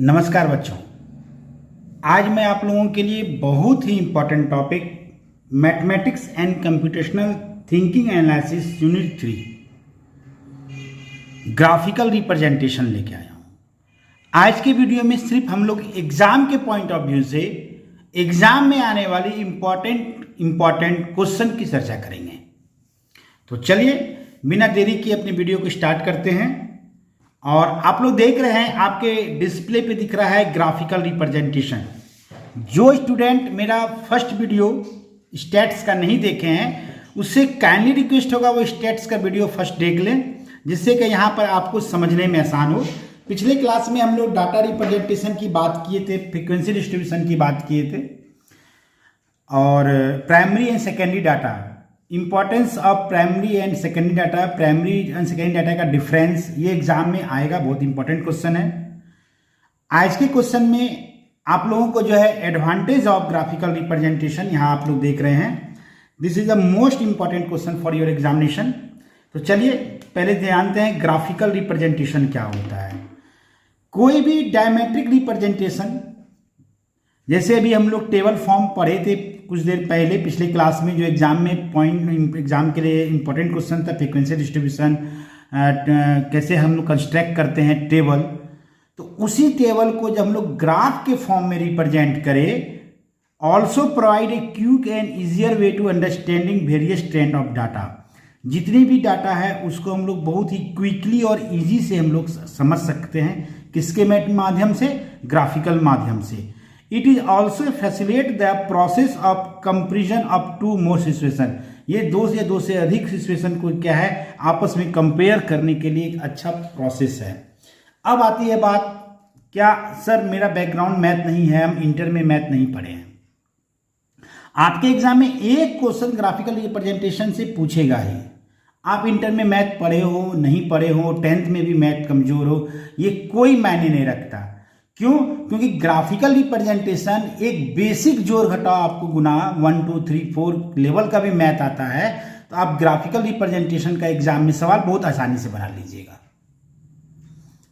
नमस्कार बच्चों। आज मैं आप लोगों के लिए बहुत ही important topic mathematics and computational thinking analysis unit 3 graphical representation लेके आया हूँ। आज के वीडियो में सिर्फ हम लोग एग्जाम के पॉइंट ऑफ व्यू से एग्जाम में आने वाली इम्पोर्टेंट क्वेश्चन की चर्चा करेंगे। तो चलिए बिना देरी के अपनी वीडियो को स्टार्ट करते हैं। और आप लोग देख रहे हैं आपके डिस्प्ले पे दिख रहा है ग्राफिकल रिप्रेजेंटेशन। जो स्टूडेंट मेरा फर्स्ट वीडियो स्टैट्स का नहीं देखे हैं उससे काइंडली रिक्वेस्ट होगा वो स्टैट्स का वीडियो फर्स्ट देख लें, जिससे कि यहाँ पर आपको समझने में आसान हो। पिछले क्लास में हम लोग डाटा रिप्रेजेंटेशन की बात किए थे, फ्रीक्वेंसी डिस्ट्रीब्यूशन की बात किए थे और primary and secondary data, importance of primary and secondary data, primary and secondary data का डिफरेंस, ये एग्जाम में आएगा। बहुत इंपॉर्टेंट क्वेश्चन है। आज के क्वेश्चन में आप लोगों को जो है एडवांटेज ऑफ ग्राफिकल रिप्रेजेंटेशन यहाँ आप लोग देख रहे हैं। This is the most important question for your examination. तो चलिए पहले जानते हैं ग्राफिकल रिप्रेजेंटेशन क्या होता है। कोई भी डायमेट्रिक रिप्रेजेंटेशन, जैसे अभी हम लोग टेबल फॉर्म पढ़े थे कुछ देर पहले पिछले क्लास में, जो एग्जाम में पॉइंट एग्जाम के लिए इंपॉर्टेंट क्वेश्चन था, फ्रीक्वेंसी डिस्ट्रीब्यूशन कैसे हम लोग कंस्ट्रक्ट करते हैं टेबल। तो उसी टेबल को जब हम लोग ग्राफ के फॉर्म में रिप्रेजेंट करें, also provide a quick and easier way to understanding various trend of data. जितनी भी डाटा है उसको हम लोग बहुत ही क्विकली और इजी से हम लोग समझ सकते हैं। किसके माध्यम से? ग्राफिकल माध्यम से। It is also facilitate the process of comparison of two more situation. ये दो से अधिक सिचुएशन को क्या है आपस में कंपेयर करने के लिए एक अच्छा प्रोसेस है। अब आती है बात, क्या सर मेरा बैकग्राउंड मैथ नहीं है, हम इंटर में मैथ नहीं पढ़े हैं। आपके एग्जाम में एक क्वेश्चन ग्राफिकल रिप्रेजेंटेशन से पूछेगा ही। आप इंटर में मैथ पढ़े हो नहीं पढ़े हो, 10th में भी मैथ कमजोर हो, ये कोई मायने नहीं रखता। क्यों? क्योंकि ग्राफिकल रिप्रेजेंटेशन एक बेसिक जोड़ घटाव आपको गुना 1 2 3 4 लेवल का भी मैथ आता है, तो आप ग्राफिकल रिप्रेजेंटेशन का एग्जाम में सवाल बहुत आसानी से बना लीजिएगा।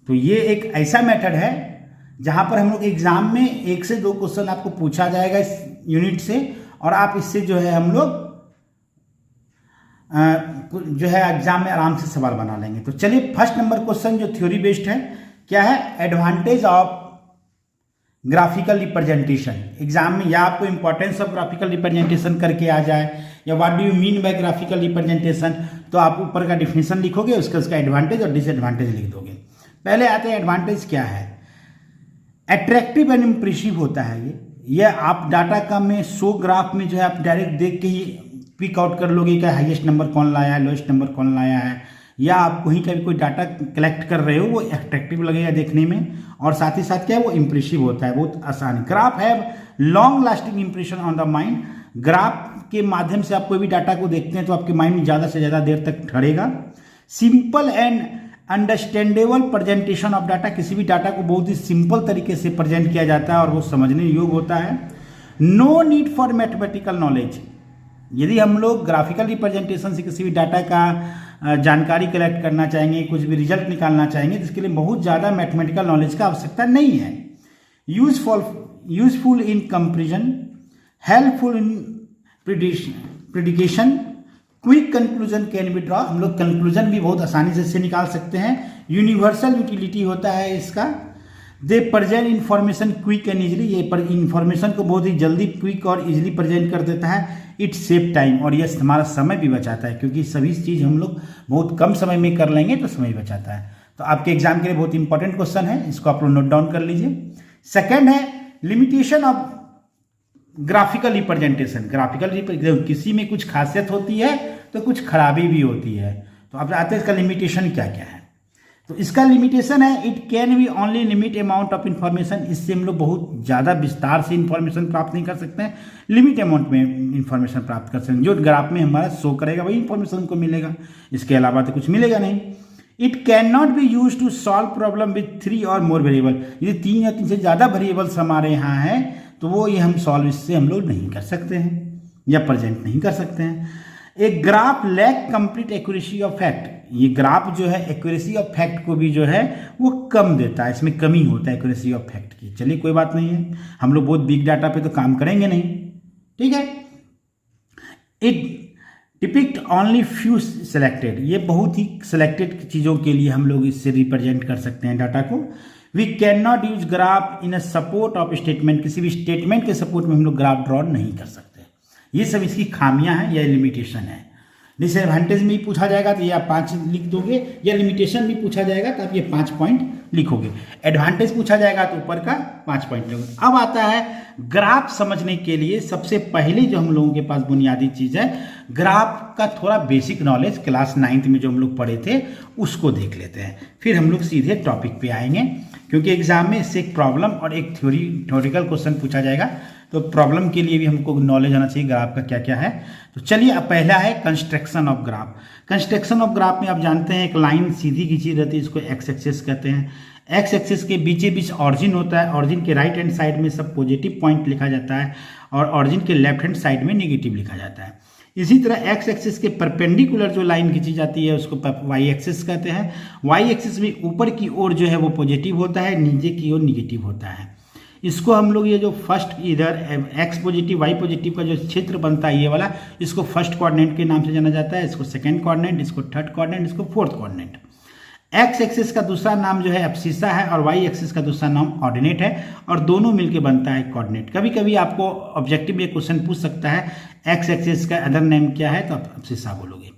तो ये एक ऐसा मेथड है जहां पर हम लोग एग्जाम में 1 से 2 क्वेश्चन आपको पूछा जाएगा इस यूनिट से, और आप इससे जो है हम लोग जो है एग्जाम में आराम से सवाल बना लेंगे। तो चलिए फर्स्ट नंबर क्वेश्चन जो थ्योरी बेस्ड है, क्या है? Advantage of graphical representation. Exam में या आपको इंपॉर्टेंस ऑफ ग्राफिकल रिप्रेजेंटेशन करके आ जाए, या what do you mean bye graphical representation, तो आप ऊपर का डिफिनेशन लिखोगे, उसका एडवांटेज और डिसएडवांटेज लिख दोगे। पहले आते हैं एडवांटेज क्या है। अट्रैक्टिव एंड इम्प्रेसिव होता है ये आप डाटा का में शो ग्राफ में जो है आप डायरेक्ट देख के ही पिक आउट कर लोगे कि हाईएस्ट नंबर कौन लाया है, लोएस्ट नंबर कौन लाया है, या आप कहीं का भी कोई डाटा कलेक्ट कर रहे हो वो अट्रैक्टिव लगेगा देखने में, और साथ ही साथ क्या है वो इम्प्रेसिव होता है, बहुत आसान। ग्राफ है long lasting impression on the mind. Graph के माध्यम से आप कोई भी डाटा को देखते हैं तो आपके माइंड में ज़्यादा से ज़्यादा देर तक ठहरेगा। Simple and understandable presentation of data, किसी भी डाटा को बहुत ही सिंपल तरीके से प्रेजेंट किया जाता है और वो समझने योग्य होता है। No need for mathematical knowledge. यदि हम लोग ग्राफिकल रिप्रेजेंटेशन से किसी भी डाटा का जानकारी कलेक्ट करना चाहेंगे, कुछ भी रिजल्ट निकालना चाहेंगे, तो इसके लिए बहुत ज़्यादा मैथमेटिकल नॉलेज का आवश्यकता नहीं है। Useful in comparison, helpful in prediction, quick conclusion can be draw. हम लोग कंक्लूजन भी बहुत आसानी से इससे निकाल सकते हैं। यूनिवर्सल यूटिलिटी होता है इसका। दे present information quick and easily. ये इन्फॉर्मेशन को बहुत ही जल्दी क्विक और इजिली प्रेजेंट कर देता है। इट सेव टाइम, और यह हमारा समय भी बचाता है, क्योंकि सभी चीज़ हम लोग बहुत कम समय में कर लेंगे तो समय बचाता है। तो आपके एग्जाम के लिए बहुत इंपॉर्टेंट क्वेश्चन है, इसको आप लोग नोट डाउन कर लीजिए। सेकेंड है limitation of graphical representation. Graphical किसी में कुछ खासियत होती है तो कुछ खराबी भी होती है। तो आप आते हैं इसका लिमिटेशन क्या क्या है। तो इसका लिमिटेशन है it can be only limit amount of information. इससे हम लोग बहुत ज़्यादा विस्तार से इन्फॉर्मेशन प्राप्त नहीं कर सकते हैं, लिमिट अमाउंट में इन्फॉर्मेशन प्राप्त कर सकते हैं। जो ग्राफ में हमारा शो करेगा वही इन्फॉर्मेशन हमको मिलेगा, इसके अलावा तो कुछ मिलेगा नहीं। It can not be use to solve problem with 3 और मोर वेरिएबल। यदि 3 या 3 से ज़्यादा वेरिएबल्स हमारे यहाँ हैं तो वो ये हम सॉल्व इससे हम लोग नहीं कर सकते हैं या प्रेजेंट नहीं कर सकते हैं। A graph lack complete accuracy of fact, ये ग्राफ जो है एक्यूरेसी ऑफ फैक्ट को भी जो है वो कम देता है, इसमें कमी होता है एक्यूरेसी ऑफ फैक्ट की। चलिए कोई बात नहीं है, हम लोग बहुत बिग डाटा पे तो काम करेंगे नहीं, ठीक है। It depict only few selected, ये बहुत ही सेलेक्टेड चीज़ों के लिए हम लोग इससे रिप्रेजेंट कर सकते हैं डाटा को। We can not use graph in a support of statement, किसी भी स्टेटमेंट के सपोर्ट में हम लोग ग्राफ ड्रॉ नहीं कर सकते। ये सब इसकी खामियां हैं या लिमिटेशन है। डिसएडवांटेज में भी पूछा जाएगा तो ये आप 5 लिख दोगे, या लिमिटेशन भी पूछा जाएगा तो आप ये 5 पॉइंट लिखोगे। एडवांटेज पूछा जाएगा तो ऊपर का 5 पॉइंट लिखोगे। अब आता है ग्राफ समझने के लिए सबसे पहले जो हम लोगों के पास बुनियादी चीज़ है, ग्राफ का थोड़ा बेसिक नॉलेज क्लास 9th में जो हम लोग पढ़े थे उसको देख लेते हैं, फिर हम लोग सीधे टॉपिक पे आएंगे, क्योंकि एग्जाम में इससे एक प्रॉब्लम और एक थ्योरिकल क्वेश्चन पूछा जाएगा, तो प्रॉब्लम के लिए भी हमको नॉलेज आना चाहिए ग्राफ का क्या क्या है। तो चलिए अब पहला है construction of graph. Construction of graph में आप जानते हैं एक लाइन सीधी खींची रहती है, इसको एक्स एक्सिस कहते हैं। एक्स एक्सिस के बीचे बीच ऑरिजिन होता है, ऑरिजिन के राइट हैंड साइड में सब पॉजिटिव पॉइंट लिखा जाता है और ऑरिजिन के लेफ्ट हैंड साइड में नेगेटिव लिखा जाता है। इसी तरह एक्स एक्सिस के परपेंडिकुलर जो लाइन खींची जाती है उसको वाई एक्सिस कहते हैं। वाई एक्सिस में ऊपर की ओर जो है वो पॉजिटिव होता है, नीचे की ओर निगेटिव होता है। इसको हम लोग ये जो फर्स्ट इधर एक्स पॉजिटिव वाई पॉजिटिव का जो क्षेत्र बनता है ये वाला, इसको फर्स्ट कोऑर्डिनेट के नाम से जाना जाता है, इसको सेकंड कोऑर्डिनेट, इसको थर्ड कोऑर्डिनेट, इसको फोर्थ कोऑर्डिनेट। एक्स एक्सिस का दूसरा नाम जो है एब्सिसा है और वाई एक्सिस का दूसरा नाम ऑर्डिनेट है, और दोनों मिलके बनता है कोऑर्डिनेट। कभी कभी आपको ऑब्जेक्टिव में क्वेश्चन पूछ सकता है एक्स एक्सिस का अदर नेम क्या है, तो आप एब्सिसा बोलोगे।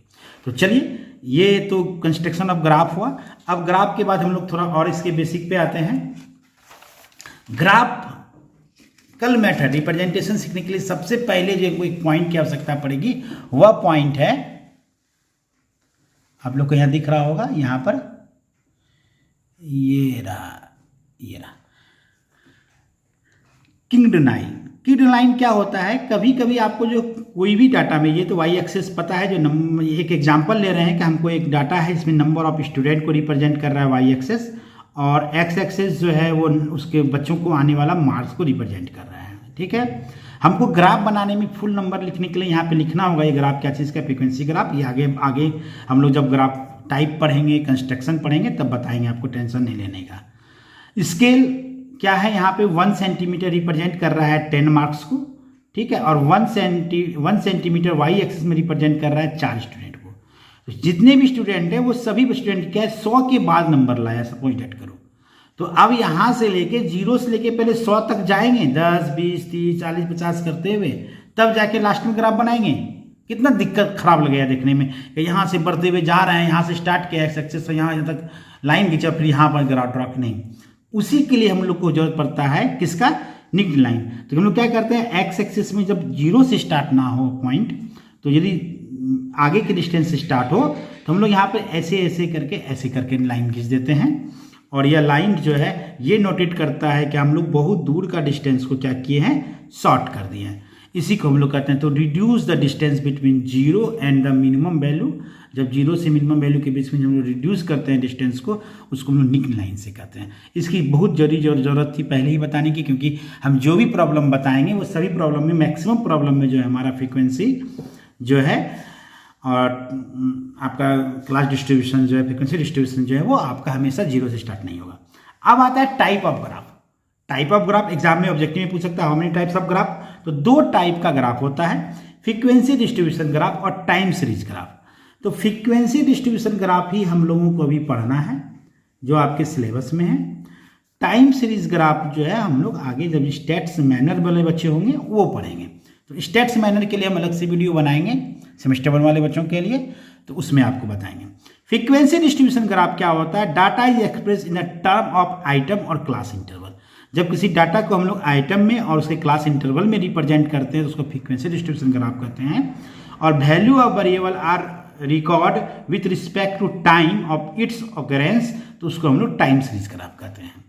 तो चलिए ये तो कंस्ट्रक्शन ऑफ ग्राफ हुआ। अब ग्राफ के बाद हम लोग थोड़ा और इसके बेसिक पे आते हैं। ग्राफिकल मेथड रिप्रेजेंटेशन सीखने के लिए सबसे पहले जो कोई पॉइंट की आवश्यकता पड़ेगी वह पॉइंट है, आप लोग को यहां दिख रहा होगा, यहां पर ये रहा किंग्ड लाइन। किंग्ड लाइन क्या होता है, कभी कभी आपको जो कोई भी डाटा में, ये तो वाई एक्सिस पता है, जो नंबर, एक एग्जांपल ले रहे हैं कि हमको एक डाटा है इसमें नंबर ऑफ स्टूडेंट को रिप्रेजेंट कर रहा है वाई एक्सिस, और एक्स एक्सिस जो है वो उसके बच्चों को आने वाला मार्क्स को रिप्रेजेंट कर रहा है, ठीक है। हमको ग्राफ बनाने में फुल नंबर लिखने के लिए यहाँ पे लिखना होगा ये ग्राफ क्या चीज़ का, फ्रीक्वेंसी ग्राफ। ये आगे हम लोग जब ग्राफ टाइप पढ़ेंगे, कंस्ट्रक्शन पढ़ेंगे तब बताएंगे, आपको टेंशन नहीं लेने का। स्केल क्या है, यहाँ पे 1 सेंटीमीटर रिप्रेजेंट कर रहा है 10 मार्क्स को, ठीक है, और 1 सेंटीमीटर वाई एक्सिस में रिप्रेजेंट कर रहा है 4 स्टूडेंट को। तो जितने भी स्टूडेंट हैं वो सभी स्टूडेंट क्या है 100 के बाद नंबर लाया, सपोज डेट करो। तो अब यहाँ से लेके 0 से लेके पहले 100 तक जाएंगे, 10, 20, 30, 40, 50 करते हुए, तब जाके लास्ट में ग्राफ बनाएंगे। कितना दिक्कत खराब लगेगा देखने में कि यहाँ से बढ़ते हुए जा रहे हैं, यहाँ से स्टार्ट किया एक्स एक्सिस से यहाँ तक लाइन खींचा, फिर यहाँ पर ग्राफ ड्रॉ नहीं। उसी के लिए हम लोग को जरूरत पड़ता है किसका, निक्ड लाइन। तो हम लोग क्या करते हैं, एक्स एक्सिस में जब 0 से स्टार्ट ना हो पॉइंट, तो यदि आगे के डिस्टेंस से स्टार्ट हो तो हम लोग यहाँ पे ऐसे करके लाइन खींच देते हैं, और यह लाइन जो है ये नोटेट करता है कि हम लोग बहुत दूर का डिस्टेंस को क्या किए हैं, शॉर्ट कर दिए हैं। इसी को हम लोग कहते हैं तो reduce the distance between 0 and the minimum value. जब 0 से मिनिमम वैल्यू के बीच में हम लोग रिड्यूस करते हैं डिस्टेंस को, उसको हम लोग निक्ड लाइन से कहते हैं। इसकी बहुत जरूरत थी पहले ही बताने की, क्योंकि हम जो भी प्रॉब्लम बताएंगे वो सभी प्रॉब्लम में, मैक्सिमम प्रॉब्लम में जो है हमारा फ्रीक्वेंसी जो है और आपका क्लास डिस्ट्रीब्यूशन जो है, फ्रीक्वेंसी डिस्ट्रीब्यूशन जो है वो आपका हमेशा 0 से स्टार्ट नहीं होगा। अब आता है type of graph. Type of graph exam में ऑब्जेक्टिव में पूछ सकता है, how many types of graph. तो 2 टाइप का ग्राफ होता है, फ्रीक्वेंसी डिस्ट्रीब्यूशन ग्राफ और टाइम सीरीज ग्राफ। तो फ्रीक्वेंसी डिस्ट्रीब्यूशन ग्राफ ही हम लोगों को अभी पढ़ना है जो आपके सिलेबस में है। टाइम सीरीज ग्राफ जो है हम लोग आगे जब स्टैट्स मैनर वाले बच्चे होंगे वो पढ़ेंगे। तो स्टैट्स मैनर के लिए हम अलग से वीडियो बनाएंगे सेमेस्टर 1 वाले बच्चों के लिए, तो उसमें आपको बताएंगे। फ्रीक्वेंसी डिस्ट्रीब्यूशन ग्राफ क्या होता है, data is express in a term of item और क्लास इंटरवल। जब किसी डाटा को हम लोग आइटम में और उसके क्लास इंटरवल में रिप्रेजेंट करते हैं तो उसको फ्रीक्वेंसी डिस्ट्रीब्यूशन ग्राफ कहते हैं। और value of variable are record with respect to time of its occurrence, तो उसको हम लोग टाइम सीरीज ग्राफ कहते हैं।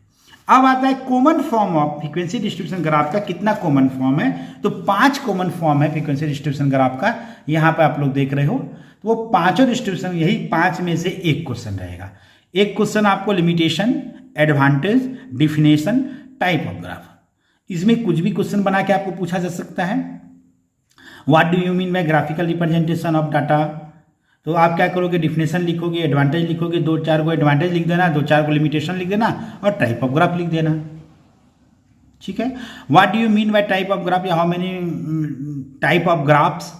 अब आता है common form of frequency distribution graph का। कितना कॉमन फॉर्म है, तो 5 कॉमन फॉर्म है फ्रीक्वेंसी डिस्ट्रीब्यूशन ग्राफ का। यहाँ पे आप लोग देख रहे हो, तो वो 5 डिस्ट्रीब्यूशन, यही 5 में से एक क्वेश्चन रहेगा। एक क्वेश्चन आपको limitation, advantage, definition, type of graph, इसमें कुछ भी क्वेश्चन बना के आपको पूछा जा सकता है। What do you mean bye graphical representation of data. तो आप क्या करोगे, डिफिनेशन लिखोगे, एडवांटेज लिखोगे, 2-4 को एडवांटेज लिख देना, 2-4 को लिमिटेशन लिख देना और टाइप ऑफ ग्राफ लिख देना। ठीक है, what do you mean by type of graph या how many type of graphs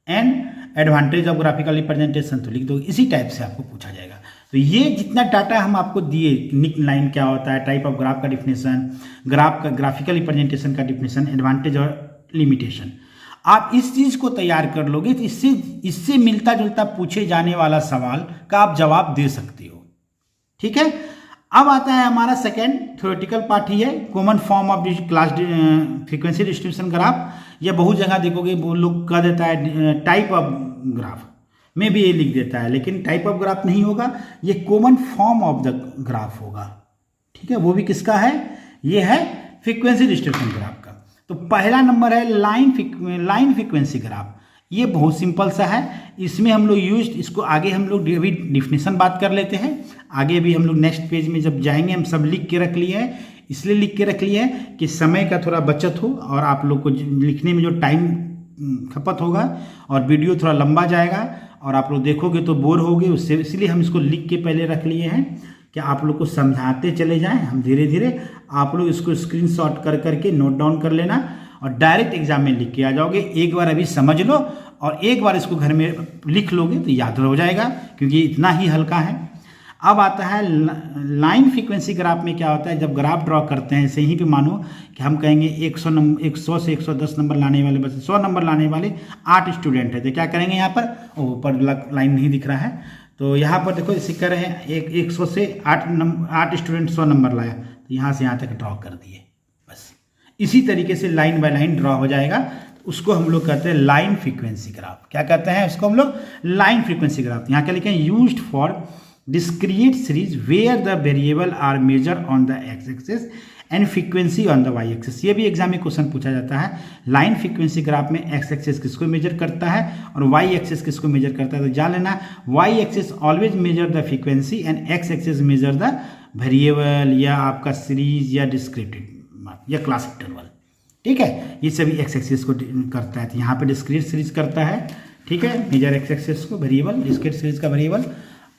and advantage of graphical representation तो लिख दो। इसी टाइप से आपको पूछा जाएगा। तो ये जितना डाटा हम आपको दिए, निक लाइन क्या होता है, टाइप ऑफ ग्राफ का डिफिनेशन, ग्राफ का ग्राफिकल रिप्रेजेंटेशन का डिफिनेशन, एडवांटेज और लिमिटेशन, आप इस चीज़ को तैयार कर लोगे तो इससे मिलता जुलता पूछे जाने वाला सवाल का आप जवाब दे सकते हो। ठीक है, अब आता है हमारा सेकेंड थ्योरेटिकल पार्ट ही है, common form of class frequency distribution graph. या बहुत जगह देखोगे वो लोग कह देता है टाइप ऑफ ग्राफ में भी ये लिख देता है, लेकिन टाइप ऑफ ग्राफ नहीं होगा, ये common form of the graph होगा। ठीक है, वो भी किसका है, ये है फ्रीक्वेंसी डिस्ट्रीब्यूशन ग्राफ का। तो पहला नंबर है लाइन फ्रीक्वेंसी ग्राफ। ये बहुत सिंपल सा है, इसमें हम लोग इसको आगे हम लोग अभी डिफिनेशन बात कर लेते हैं, आगे भी हम लोग नेक्स्ट पेज में जब जाएंगे हम सब लिख के रख लिए हैं, इसलिए लिख के रख लिए हैं कि समय का थोड़ा बचत हो और आप लोग को लिखने में जो टाइम खपत होगा और वीडियो थोड़ा लंबा जाएगा और आप लोग देखोगे तो बोर होगे उससे, इसलिए हम इसको लिख के पहले रख लिए हैं कि आप लोग को समझाते चले जाएं हम धीरे धीरे। आप लोग इसको स्क्रीनशॉट कर करके नोट डाउन कर लेना और डायरेक्ट एग्जाम में लिख के आ जाओगे। एक बार अभी समझ लो और एक बार इसको घर में लिख लोगे तो याद हो जाएगा, क्योंकि इतना ही हल्का है। अब आता है लाइन फ्रीक्वेंसी ग्राफ में क्या होता है, जब ग्राफ ड्रॉ करते हैं ऐसे ही पे मानो कि हम कहेंगे 100 से 110 नंबर लाने वाले, बस 100 नंबर लाने वाले 8 स्टूडेंट है, तो क्या करेंगे यहाँ पर, ऊपर लाइन नहीं दिख रहा है, तो यहाँ पर देखो इसे कर रहे हैं 100 से 8 स्टूडेंट 100 नंबर लाया, तो यहाँ से यहाँ तक ड्रॉ कर दिए। बस इसी तरीके से लाइन बाय लाइन ड्रॉ हो जाएगा। उसको हम लोग कहते हैं लाइन फ्रीक्वेंसी ग्राफ। क्या कहते हैं उसको हम लोग, लाइन फ्रीक्वेंसी ग्राफ। यहाँ क्या लिखे हैं, used for discrete series where the variable are measured on the x-axis and frequency on the y-axis। ये भी एग्जाम में क्वेश्चन पूछा जाता है। लाइन फ्रीक्वेंसी ग्राफ में एक्स एक्सिस किसको मेजर करता है और वाई एक्सिस किसको मेजर करता है, तो जान लेना Y axis always measure the frequency and X axis measure the variable या आपका सीरीज या डिस्क्रीट या क्लास इंटरवल। ठीक है, ये सभी एक्स एक्सिस को करता है। तो यहाँ पे डिस्क्रीट सीरीज करता है, ठीक है, मेजर एक्स एक्सिस को, वेरिएबल डिस्क्रीट सीरीज का वेरिएबल।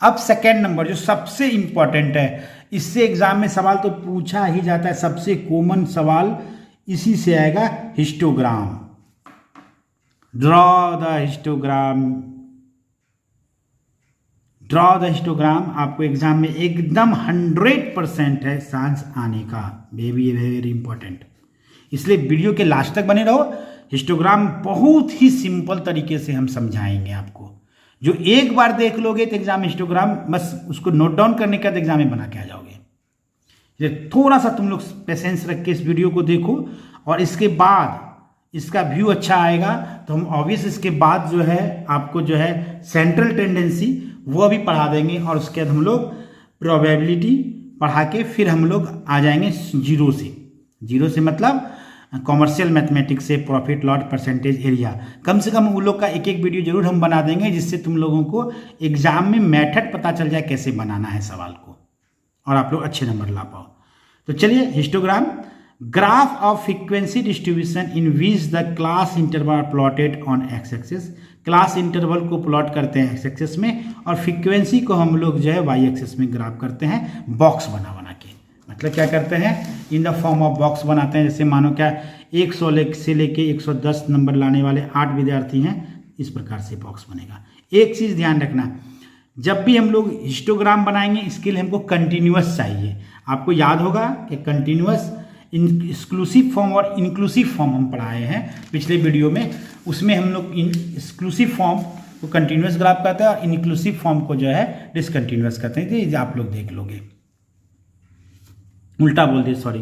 अब सेकेंड नंबर जो सबसे इंपॉर्टेंट है, इससे एग्जाम में सवाल तो पूछा ही जाता है, सबसे कॉमन सवाल इसी से आएगा, histogram. Draw the histogram. Draw the histogram आपको एग्जाम में एकदम 100% है चांस आने का, वेरी वेरी इंपॉर्टेंट, इसलिए वीडियो के लास्ट तक बने रहो। हिस्टोग्राम बहुत ही सिंपल तरीके से हम समझाएंगे आपको, जो एक बार देख लोगे तो एग्जाम में हिस्टोग्राम बस उसको नोट डाउन करने का तो एग्जाम में बना के आ जाओगे। थोड़ा सा तुम लोग पेशेंस रख के इस वीडियो को देखो और इसके बाद इसका व्यू अच्छा आएगा तो हम ऑब्वियस इसके बाद जो है आपको जो है सेंट्रल टेंडेंसी वो भी पढ़ा देंगे और उसके बाद हम लोग प्रोबेबिलिटी पढ़ा के फिर हम लोग आ जाएंगे जीरो से मतलब कॉमर्शियल मैथमेटिक्स से प्रॉफिट लॉस परसेंटेज एरिया। कम से कम उन लोग का एक एक वीडियो जरूर हम बना देंगे जिससे तुम लोगों को एग्जाम में मेथड पता चल जाए कैसे बनाना है सवाल को और आप लोग अच्छे नंबर ला पाओ। तो चलिए, histogram graph of frequency distribution in which the class interval plotted on x axis. Class interval को प्लॉट करते हैं एक्स एक्सिस में और फ्रीक्वेंसी को हम लोग जो है वाई एक्सिस में ग्राफ करते हैं, बॉक्स बना के। मतलब क्या करते हैं, in the form of box बनाते हैं। जैसे मानो क्या 100 से लेके 110 नंबर लाने वाले 8 विद्यार्थी हैं, इस प्रकार से बॉक्स बनेगा। एक चीज़ ध्यान रखना, जब भी हम लोग हिस्टोग्राम बनाएंगे इसके लिए हमको कंटिन्यूअस चाहिए। आपको याद होगा कि कंटिन्यूअस एक्सक्लूसिव फॉर्म और इंक्लूसिव फॉर्म हम पढ़ाए हैं पिछले वीडियो में, उसमें हम लोग एक्सक्लूसिव फॉर्म को कंटिन्यूअस ग्राफ कहते हैं और इंक्लूसिव फॉर्म को जो है डिसकंटिन्यूअस कहते हैं। ये आप लोग देख लोगे, उल्टा बोल दिए, सॉरी।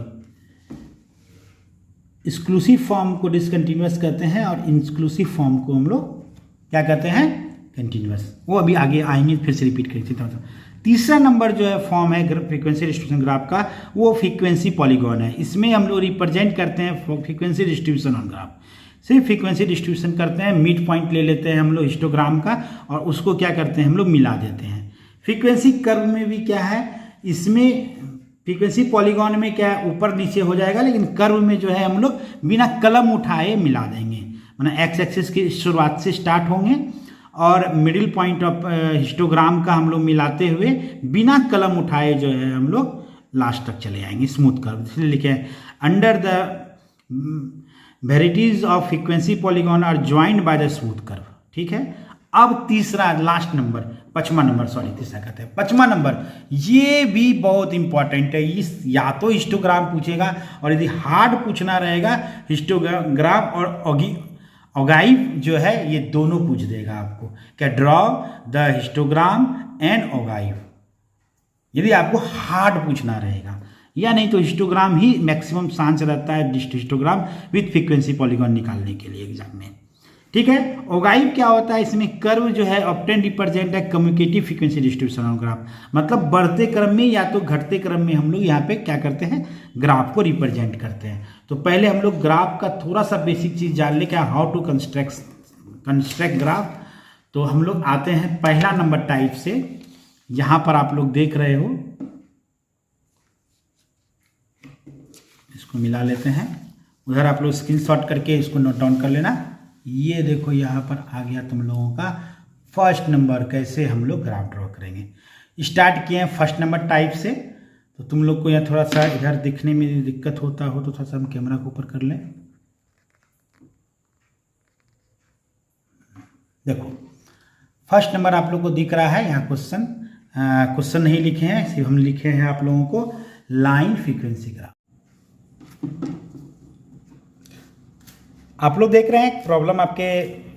एक्सक्लूसिव फॉर्म को डिसकंटिन्यूअस कहते हैं और इंक्लूसिव फॉर्म को हम लोग क्या कहते हैं, कंटिन्यूअस। वो अभी आगे आएंगे, फिर से रिपीट करेंगे। तीसरा नंबर जो है फॉर्म है फ्रीक्वेंसी डिस्ट्रीब्यूशन ग्राफ का, वो फ्रीक्वेंसी पॉलीगॉन है। इसमें हम लोग रिप्रेजेंट करते हैं फ्रीक्वेंसी डिस्ट्रीब्यूशन ऑन ग्राफ। सिर्फ फ्रीक्वेंसी डिस्ट्रीब्यूशन करते हैं, मिड पॉइंट ले लेते हैं हम लोग हिस्टोग्राम का और उसको क्या करते हैं हम लोग मिला देते हैं। फ्रीक्वेंसी कर्व में भी क्या है, इसमें फ्रीक्वेंसी पॉलीगॉन में क्या है ऊपर नीचे हो जाएगा, लेकिन कर्व में जो है हम लोग बिना कलम उठाए मिला देंगे। मतलब एक्स एक्सिस की शुरुआत से स्टार्ट होंगे और मिडिल पॉइंट ऑफ हिस्टोग्राम का हम लोग मिलाते हुए बिना कलम उठाए जो है हम लोग लास्ट तक चले जाएंगे स्मूथ कर्व। इसलिए लिखे हैं under the varieties of frequency polygon are joined by the smooth curve. ठीक है, अब तीसरा लास्ट नंबर, पांचवा नंबर, सॉरी तीसरा कहते हैं, पांचवा नंबर, ये भी बहुत इंपॉर्टेंट है। इस या तो हिस्टोग्राम पूछेगा और यदि हार्ड पूछना रहेगा हिस्टोग्राम और ओगाइव जो है ये दोनों पूछ देगा आपको, क्या draw the histogram and ogive, यदि आपको हार्ड पूछना रहेगा, या नहीं तो हिस्टोग्राम ही मैक्सिमम चांस रहता है हिस्टोग्राम विथ फ्रीक्वेंसी पॉलीगॉन निकालने के लिए एग्जाम में। ठीक है, ओगाइव क्या होता है, इसमें कर्व जो है ऑब्टेन रिप्रेजेंट है कम्युनिकेटिव फ्रीक्वेंसी डिस्ट्रीब्यूशन ग्राफ, मतलब बढ़ते क्रम में या तो घटते क्रम में हम लोग यहाँ पे क्या करते हैं, ग्राफ को रिप्रेजेंट करते हैं। तो पहले हम लोग ग्राफ का थोड़ा सा बेसिक चीज जान ले, क्या हाउ टू कंस्ट्रक्ट ग्राफ। तो हम लोग आते हैं पहला नंबर टाइप से, यहां पर आप लोग देख रहे हो, इसको मिला लेते हैं, उधर आप लोग स्क्रीनशॉट करके इसको नोट डाउन कर लेना। ये देखो यहाँ पर आ गया तुम लोगों का फर्स्ट नंबर, कैसे हम लोग ग्राफ ड्रॉ करेंगे। स्टार्ट किए हैं फर्स्ट नंबर टाइप से, तो तुम लोग को यहाँ थोड़ा सा इधर दिखने में दिक्कत होता हो तो थोड़ा सा हम कैमरा को ऊपर कर लें। देखो फर्स्ट नंबर आप लोग को दिख रहा है, यहाँ क्वेश्चन नहीं लिखे हैं, सिर्फ हम लिखे हैं आप लोगों को लाइन फ्रीक्वेंसी ग्राफ। आप लोग देख रहे हैं प्रॉब्लम आपके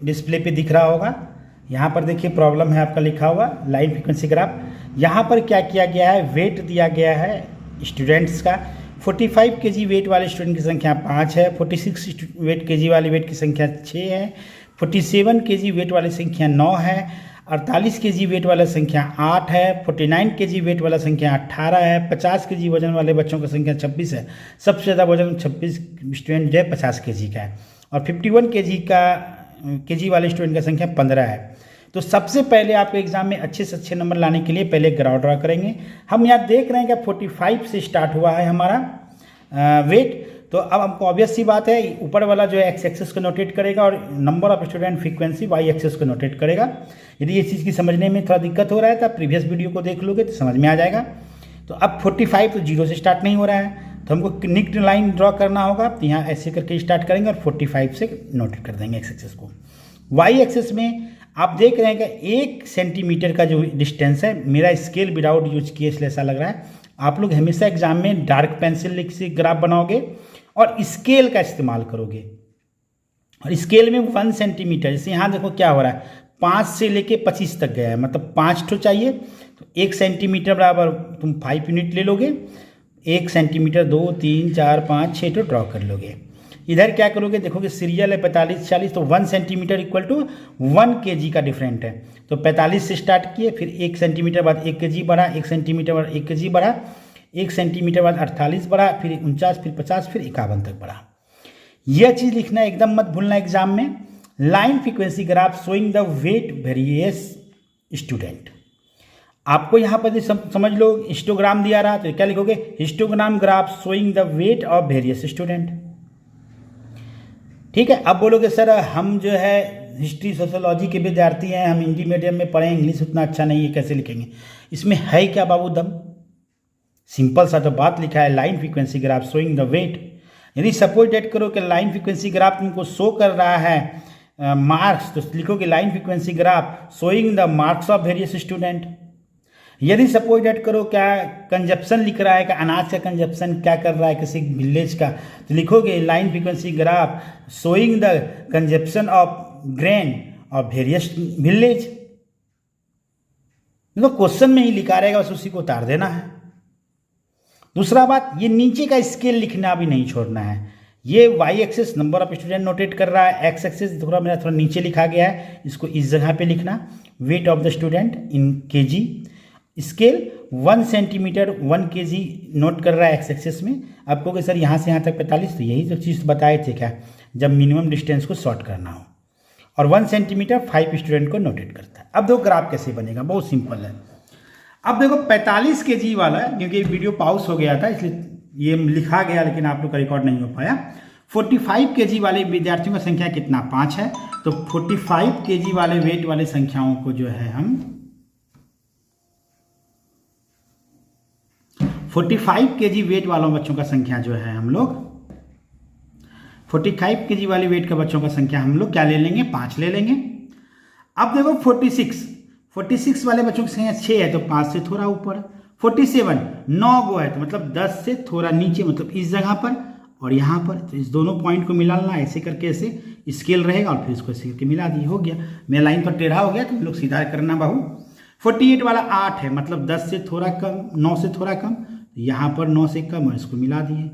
डिस्प्ले पे दिख रहा होगा, यहाँ पर देखिए प्रॉब्लम है आपका लिखा हुआ लाइन फ्रीक्वेंसी ग्राफ। यहाँ पर क्या किया गया है, वेट दिया गया है स्टूडेंट्स का, 45 kg वेट वाले स्टूडेंट की संख्या 5 है, 46 kg वाले वेट की संख्या 6 है, 47 kg वेट वाली संख्या 9 है, 48 kg वेट वाला संख्या 8 है, 49 kg वेट वाला संख्या 18 है, 50 kg वजन वाले बच्चों का संख्या 26 है, सबसे ज़्यादा वजन 26 स्टूडेंट जो है 50 kg का है, और 51 kg वाले स्टूडेंट का संख्या 15 है। तो सबसे पहले आपको एग्जाम में अच्छे से अच्छे नंबर लाने के लिए पहले ग्राफ ड्रा करेंगे। हम यहाँ देख रहे हैं कि 45 से स्टार्ट हुआ है हमारा वेट, तो अब हमको ऑब्वियस सी बात है ऊपर वाला जो है एक्स एक्सिस को नोटेट करेगा और number of student frequency Y axis को नोटेट करेगा। यदि ये चीज़ की समझने में थोड़ा दिक्कत हो रहा है तो आप प्रीवियस वीडियो को देख लोगे तो समझ में आ जाएगा। तो अब 45 तो 0 से स्टार्ट नहीं हो रहा है, तो हमको निक्ड लाइन ड्रॉ करना होगा। तो यहाँ ऐसे करके स्टार्ट करेंगे और 45 से नोट कर देंगे एक्स एक्सिस को। वाई एक्सिस में आप देख रहे हैं कि 1 सेंटीमीटर का जो डिस्टेंस है, मेरा स्केल विदाउट यूज किए इसलिए ऐसा लग रहा है। आप लोग हमेशा एग्जाम में डार्क पेंसिल से ग्राफ बनाओगे और स्केल का इस्तेमाल करोगे, और स्केल में 1 सेंटीमीटर, जैसे यहाँ देखो क्या हो रहा है, 5 से लेके 25 तक गया है, मतलब 5 ठो चाहिए, तो 1 सेंटीमीटर बराबर तुम 5 यूनिट ले लोगे, 1 सेंटीमीटर 2 3 4 5 6 ठो ड्रॉ कर लोगे। इधर क्या करोगे, देखोगे सीरियल है 45 40, तो 1 सेंटीमीटर इक्वल टू 1 kg का डिफरेंट है। तो 45 से स्टार्ट किए, फिर 1 सेंटीमीटर बाद 1 kg बढ़ा, 1 सेंटीमीटर बाद 1 kg बढ़ा, 1 सेंटीमीटर बाद 48 बढ़ा, फिर 49, फिर 50, फिर 51 तक बढ़ा। यह चीज़ लिखना एकदम मत भूलना एग्जाम में। Line frequency graph showing the weight various student. आपको यहाँ पर समझ लो हिस्टोग्राम दिया रहा तो क्या लिखोगे, histogram graph showing the weight of various student. ठीक है, अब बोलोगे सर हम जो है हिस्ट्री सोशियोलॉजी के विद्यार्थी हैं, हम हिंदी मीडियम में पढ़े, इंग्लिश उतना अच्छा नहीं है, कैसे लिखेंगे। इसमें है क्या बाबू दम, सिंपल सा तो बात लिखा है, line frequency graph showing the weight. यदि सपोज डेट करो कि लाइन फ्रीक्वेंसी ग्राफ तुमको शो कर रहा है मार्क्स, तो लिखोगे line frequency graph showing the marks of various student. यदि सपोज डेट करो क्या कंजप्शन लिख रहा है कि अनाज का कंजप्शन क्या कर रहा है किसी विलेज का, तो लिखोगे line frequency graph showing the consumption of grain of various village. तो क्वेश्चन में ही लिखा रहेगा, बस उसी को उतार देना है। दूसरा बात, ये नीचे का स्केल लिखना भी नहीं छोड़ना है। ये Y axis number of student notate कर रहा है, एक्स एक्सिस थोड़ा मेरा थोड़ा नीचे लिखा गया है, इसको इस जगह पे लिखना, wait of the student in KG. Scale 1 centimetre 1 kg note कर रहा है एक्स एक्सिस में। आप कहोगे सर यहाँ से यहाँ तक 45, तो यही तो चीज़ बताए थे क्या, जब मिनिमम डिस्टेंस को शॉर्ट करना हो। और 1 सेंटीमीटर 5 स्टूडेंट को नोटेट करता है। अब देखो ग्राफ कैसे बनेगा, बहुत सिंपल है। अब देखो 45 kg वाला, क्योंकि वीडियो पॉज हो गया था इसलिए ये लिखा गया लेकिन आप लोग का रिकॉर्ड नहीं हो पाया। 45 kg वाले विद्यार्थियों का संख्या कितना 5 है, तो 45 kg वाले वेट वाले संख्याओं को जो है हम 45 kg वेट वालों बच्चों का संख्या जो है हम लोग 45 kg वाले वेट के बच्चों का संख्या हम लोग क्या ले लेंगे 5 ले लेंगे। अब देखो 46 वाले बच्चों की संख्या 6 है तो 5 से थोड़ा ऊपर, 47 9 गो है तो मतलब 10 से थोड़ा नीचे, मतलब इस जगह पर और यहाँ पर, तो इस दोनों पॉइंट को मिलाना, ऐसे करके ऐसे स्केल रहेगा और फिर इसको ऐसे करके मिला दिए, हो गया। मेरा लाइन पर टेढ़ा हो गया तो हम लोग सीधा करना बाबू। 48 वाला 8 है मतलब 10 से थोड़ा कम, 9 से थोड़ा कम, यहाँ पर 9 से कम और इसको मिला दिए।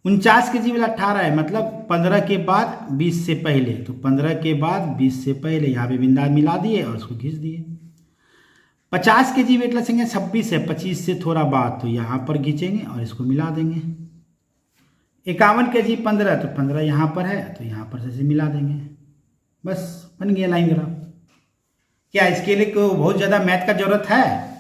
49 kg वाला 18 है मतलब 15 के बाद 20 से पहले, तो 15 के बाद 20 से पहले यहाँ पे बिंदा मिला दिए और उसको खींच दिए। 50 kg वेट संख्या 26 है, 25 से थोड़ा बाद, तो यहाँ पर खींचेंगे और इसको मिला देंगे। 51 kg 15, तो 15 यहाँ पर है तो यहाँ पर से मिला देंगे, बस बन गया लाइन ग्राफ। क्या इसके लिए को बहुत ज़्यादा मैथ का जरूरत है?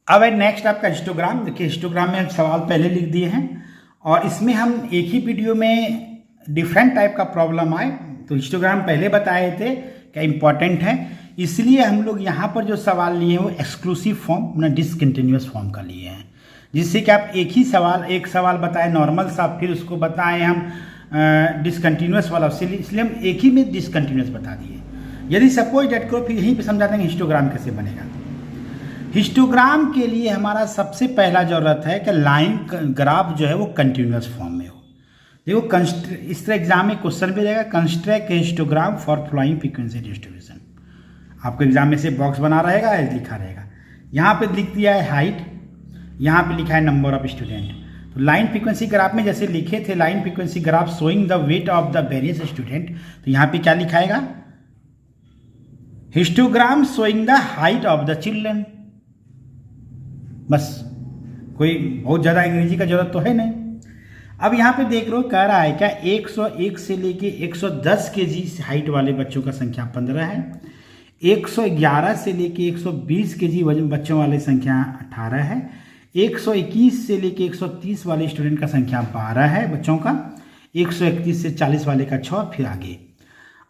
अब है नेक्स्ट आपका हिस्टोग्राम। देखिए हिस्टोग्राम में हम सवाल पहले लिख दिए हैं और इसमें हम एक ही वीडियो में डिफरेंट टाइप का प्रॉब्लम आए, तो हिस्टोग्राम पहले बताए थे क्या इंपॉर्टेंट है, इसलिए हम लोग यहाँ पर जो सवाल लिए हैं वो एक्सक्लूसिव फॉर्म ना डिसकंटिन्यूअस फॉर्म का लिए हैं, जिससे कि आप एक सवाल बताए नॉर्मल सा, फिर उसको बताएं हम डिसकंटिन्यूअस वाला, इसलिए हम एक ही में डिसकंटिन्यूअस बता दिए। यदि सपोज डेट करो फिर यहीं पे समझा देंगे हिस्टोग्राम कैसे बनेगा। हिस्टोग्राम के लिए हमारा सबसे पहला जरूरत है कि लाइन ग्राफ जो है वो कंटिन्यूअस फॉर्म में हो। देखो इस तरह एग्जाम में क्वेश्चन भी रहेगा, construct histogram for flowing frequency distribution. आपको एग्जाम में से बॉक्स बना रहेगा, लिखा रहेगा, यहाँ पे लिख दिया है हाइट, यहाँ पे लिखा है नंबर ऑफ स्टूडेंट। तो लाइन फ्रीक्वेंसी ग्राफ में जैसे लिखे थे line frequency graph showing the weight of the various student, तो यहाँ पे क्या लिखाएगा histogram showing the height of the children. बस, कोई बहुत ज़्यादा अंग्रेजी का जरूरत तो है नहीं। अब यहाँ पे देख लो कह रहा है क्या 101 से लेके 110 kg हाइट वाले बच्चों का संख्या 15 है, 111 से लेके 120 kg वजन बच्चों वाले संख्या 18 है, 121 से लेके 130 वाले स्टूडेंट का संख्या 12 है बच्चों का, 131 से 40 वाले का 6, फिर आगे।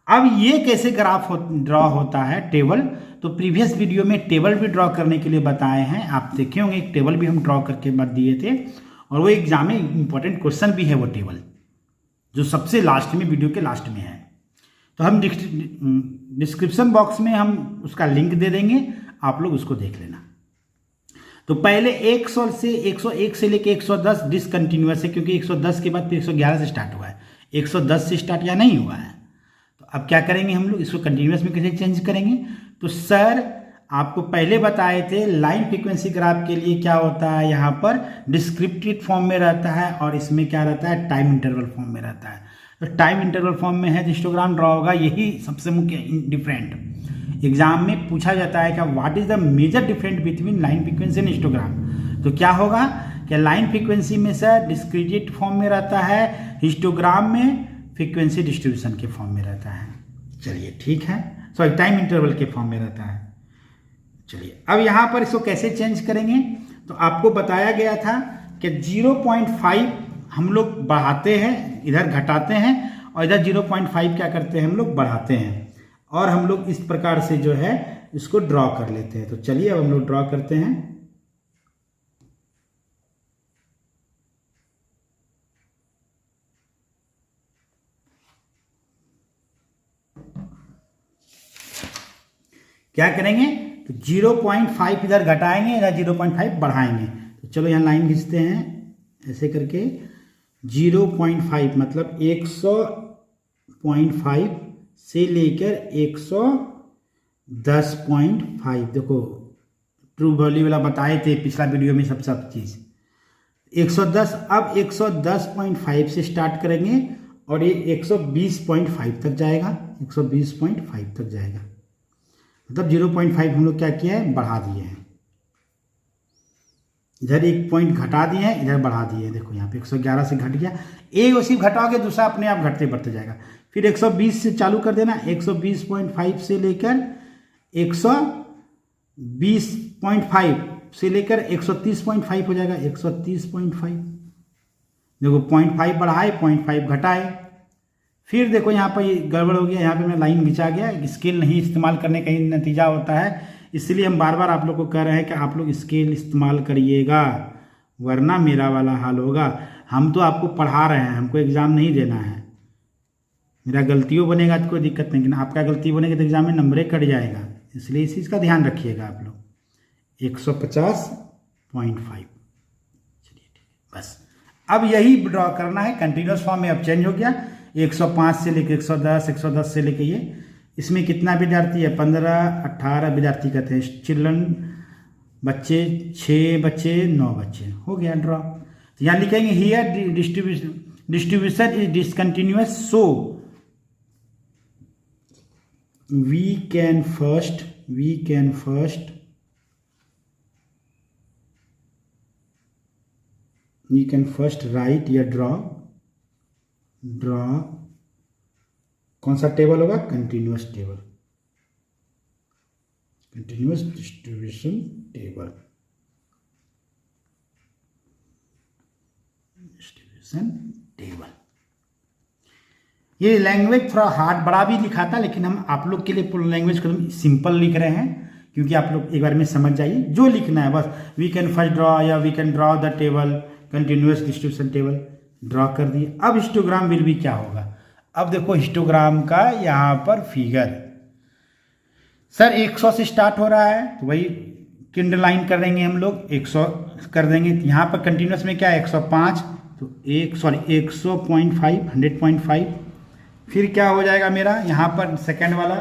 अब ये कैसे ग्राफ ड्रॉ होता है टेबल, तो प्रीवियस वीडियो में टेबल भी ड्रॉ करने के लिए बताए हैं, आप देखे होंगे एक टेबल भी हम ड्रॉ करके मत दिए थे, और वो एग्जाम में इंपॉर्टेंट क्वेश्चन भी है वो टेबल, जो सबसे लास्ट में वीडियो के लास्ट में है। तो हम डिस्क्रिप्शन बॉक्स में हम उसका लिंक दे देंगे, आप लोग उसको देख लेना। तो पहले 101 से लेके 110 डिसकंटिन्यूअस है, क्योंकि 110 के बाद फिर 111 से स्टार्ट हुआ है, 110 से स्टार्ट या नहीं हुआ है। तो अब क्या करेंगे हम लोग, इसको कंटिन्यूअस में कैसे चेंज करेंगे, तो सर आपको पहले बताए थे लाइन फ्रीक्वेंसी ग्राफ के लिए क्या होता है, यहाँ पर डिस्क्रिप्टिव फॉर्म में रहता है और इसमें क्या रहता है टाइम इंटरवल फॉर्म में रहता है। तो टाइम इंटरवल फॉर्म में है तो हिस्टोग्राम ड्रॉ होगा, यही सबसे मुख्य डिफरेंट। एग्जाम में पूछा जाता है कि what is the major difference between line frequency and histogram, तो क्या होगा कि लाइन फ्रीक्वेंसी में सर डिस्क्रीट फॉर्म में रहता है, हिस्टोग्राम में फ्रीक्वेंसी डिस्ट्रीब्यूशन के फॉर्म में रहता है। चलिए ठीक है, सॉरी टाइम इंटरवल के फॉर्म में रहता है। चलिए अब यहाँ पर इसको कैसे चेंज करेंगे, तो आपको बताया गया था कि 0.5 हम लोग बढ़ाते हैं, इधर घटाते हैं, और इधर 0.5 क्या करते हैं हम लोग बढ़ाते हैं, और हम लोग इस प्रकार से जो है इसको ड्रॉ कर लेते हैं। तो चलिए अब हम लोग ड्रॉ करते हैं। क्या करेंगे, तो 0.5 इधर घटाएंगे, इधर 0.5 बढ़ाएंगे। तो चलो यहाँ लाइन खींचते हैं ऐसे करके, 0.5 मतलब 100.5 से लेकर 110.5। देखो ट्रू वैल्यू वाला बताए थे पिछला वीडियो में सब चीज़ 110। अब 110.5 से स्टार्ट करेंगे और ये 120.5 तक जाएगा, 120.5 तक जाएगा, मतलब 0.5 हम लोग क्या किया है बढ़ा दिए हैं, इधर एक पॉइंट घटा दिए हैं, इधर बढ़ा दिए हैं। देखो यहाँ पे 111 से घट गया, एक उसी घटाओगे दूसरा अपने आप घटते बढ़ते जाएगा। फिर 120 से चालू कर देना, 120.5 से लेकर 120.5 से लेकर 130.5 हो जाएगा, 130.5 देखो 0.5 बढ़ाए, 0.5 घटाए। फिर देखो यहाँ पर ये गड़बड़ हो गया, यहाँ पे मैं लाइन खिंचा गया। स्केल नहीं इस्तेमाल करने का ही नतीजा होता है, इसलिए हम बार बार आप लोग को कह रहे हैं कि आप लोग स्केल इस्तेमाल करिएगा, वरना मेरा वाला हाल होगा। हम तो आपको पढ़ा रहे हैं, हमको एग्ज़ाम नहीं देना है। मेरा गलतियों बनेगा तो कोई दिक्कत नहीं, लेकिन आपका गलती बनेगा तो एग्ज़ाम में नंबरें कट जाएगा, इसलिए इस चीज़ का ध्यान रखिएगा आप लोग। 150.5, चलिए ठीक है बस। अब यही ड्रॉ करना है, कंटिन्यूस फॉर्म में अब चेंज हो गया। 105 से लेके 110, 110 से लेके ये, इसमें कितना विद्यार्थी है? 15, 18 विद्यार्थी कहते हैं। चिल्ड्रन बच्चे 6 बच्चे 9 बच्चे, हो गया ड्रॉ। तो यहाँ लिखेंगे here distribution is discontinuous, so we can first write या draw कौन सा टेबल होगा? Continuous table, continuous distribution table, ये लैंग्वेज थोड़ा हार्ड बड़ा भी लिखा था, लेकिन हम आप लोग के लिए पूरी लैंग्वेज को सिंपल लिख रहे हैं, क्योंकि आप लोग एक बार में समझ जाइए जो लिखना है बस। वी कैन फर्स्ट ड्रॉ या we can draw the table, continuous distribution table draw कर दिए। अब हिस्टोग्राम विल भी क्या होगा? अब देखो हिस्टोग्राम का यहाँ पर फिगर, सर 100 से स्टार्ट हो रहा है, तो वही किंडर लाइन कर देंगे हम लोग, 100 कर देंगे। यहाँ पर कंटिन्यूअस में क्या है? 105, तो 100.5, 100.5। फिर क्या हो जाएगा मेरा यहाँ पर सेकंड वाला